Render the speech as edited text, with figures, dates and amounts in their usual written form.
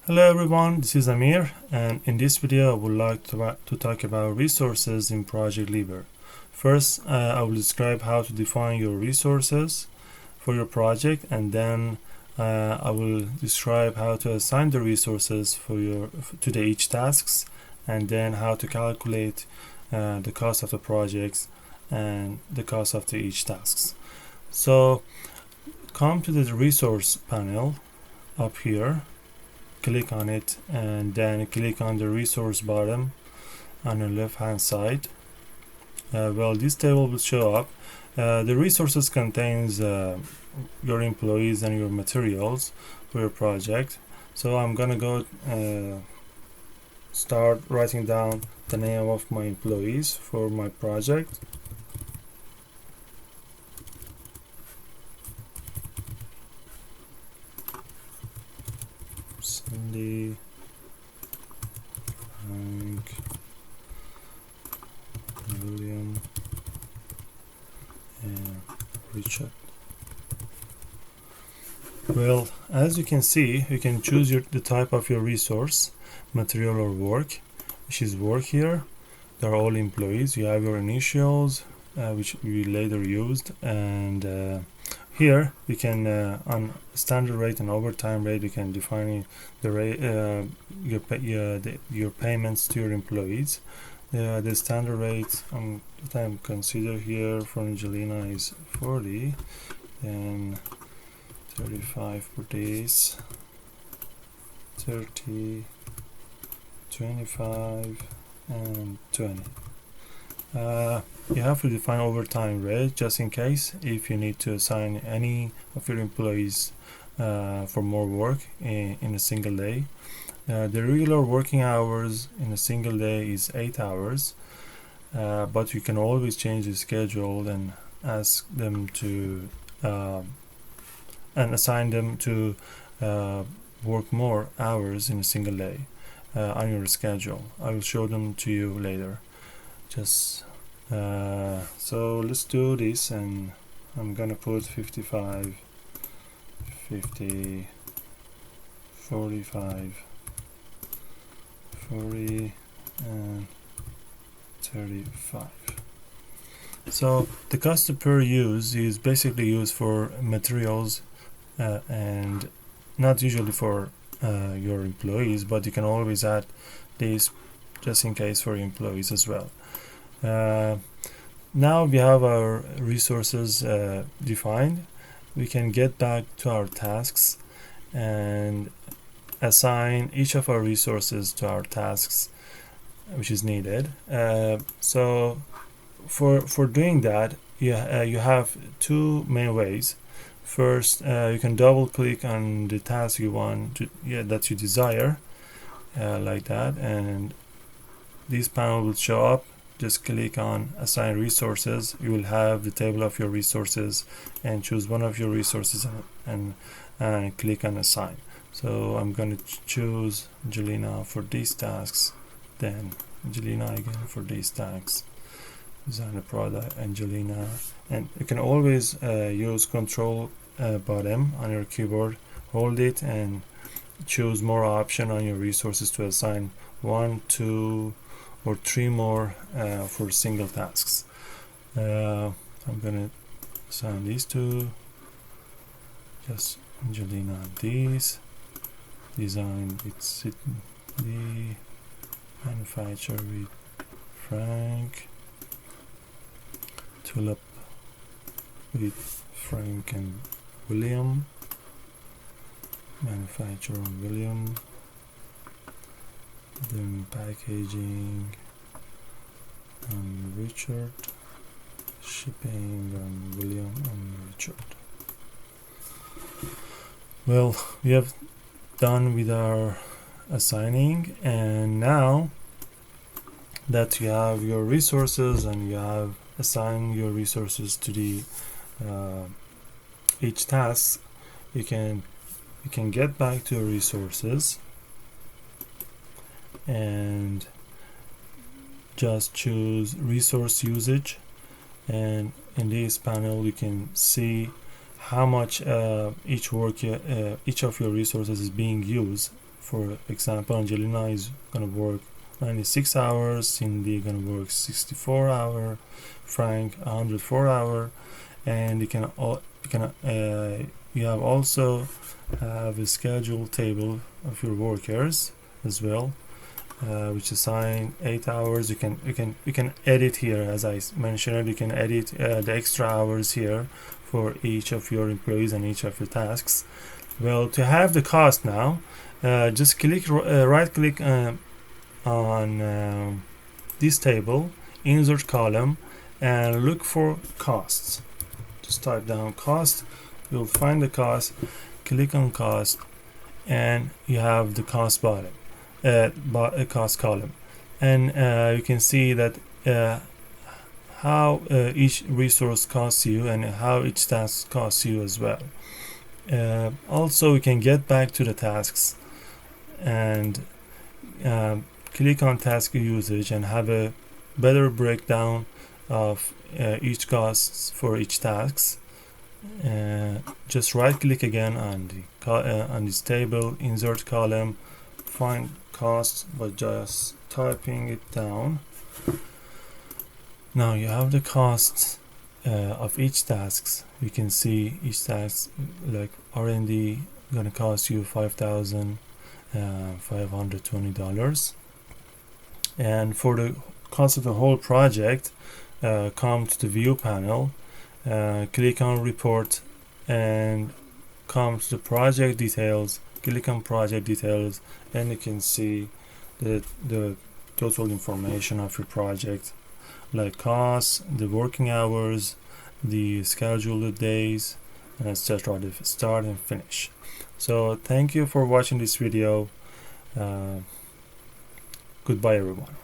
Hello everyone, this is Amir, and in this video I would like to talk about resources in Project Libre. First, I will describe how to define your resources for your project, and then I will describe how to assign the resources to the each tasks, and then how to calculate the cost of the projects and the cost of the each tasks. So, come to the resource panel up here. Click on it and then click on the resource button on the left hand side. This table will show up. The resources contains your employees and your materials for your project. So I'm gonna go start writing down the name of my employees for my project. Cindy, Frank, William, and Richard. Well, as you can see, you can choose the type of your resource, material or work, which is work here. They're all employees. You have your initials, which we later used, and here you can on standard rate and overtime rate you can define the rate your payments to your employees. The standard rate that I'm consider here for Angelina is 40 and 35 per days, 30, 25 and 20. You have to define overtime rate just in case if you need to assign any of your employees for more work in a single day. The regular working hours in a single day is 8 hours, but you can always change the schedule and ask them to and assign them to work more hours in a single day on your schedule. I will show them to you later. So let's do this, and I'm gonna put 55, 50, 45, 40 and 35. So the cost per use is basically used for materials and not usually for your employees, but you can always add this just in case for employees as well. Now we have our resources defined. We can get back to our tasks and assign each of our resources to our tasks which is needed. So for doing that, you have two main ways. First, you can double click on the task you want to, that you desire, like that, and this panel will show up. Just click on assign resources. You will have the table of your resources and choose one of your resources and click on assign. So I'm going to choose Angelina for these tasks, then Angelina again for these tasks, design the product Angelina, and you can always use control button on your keyboard, hold it and choose more option on your resources to assign 1, 2 or 3 more for single tasks. I'm gonna assign these two, just Angelina these, design with Sydney, manufacture with Frank, tulip with Frank and William, manufacture on William, then packaging on Richard, shipping on William and Richard. Well, we have done with our assigning, and now that you have your resources and you have assigned your resources to the each task, you can get back to your resources and just choose resource usage, and in this panel you can see how much each of your resources is being used. For example, Angelina is gonna work 96 hours, Cindy gonna work 64 hour, Frank 104 hour, and you have also have a schedule table of your workers as well, which assign 8 hours. You can edit here, as I mentioned. You can edit the extra hours here for each of your employees and each of your tasks. Well, to have the cost now, just right click on this table, insert column, and look for costs. Just type down cost, you'll find the cost, click on cost, and you have the cost bottom, cost column, and you can see that how each resource costs you and how each task costs you as well. Also, you can get back to the tasks and click on task usage and have a better breakdown of each costs for each tasks. Just right click again on this table, insert column, find costs by just typing it down. Now you have the costs of each tasks. You can see each task, like R&D gonna cost you $5,520, and for the cost of the whole project, come to the view panel, click on report, and come to the project details. Click on project details, and you can see the total information of your project, like costs, the working hours, the scheduled days, and etc. the start and finish. So thank you for watching this video. Goodbye everyone.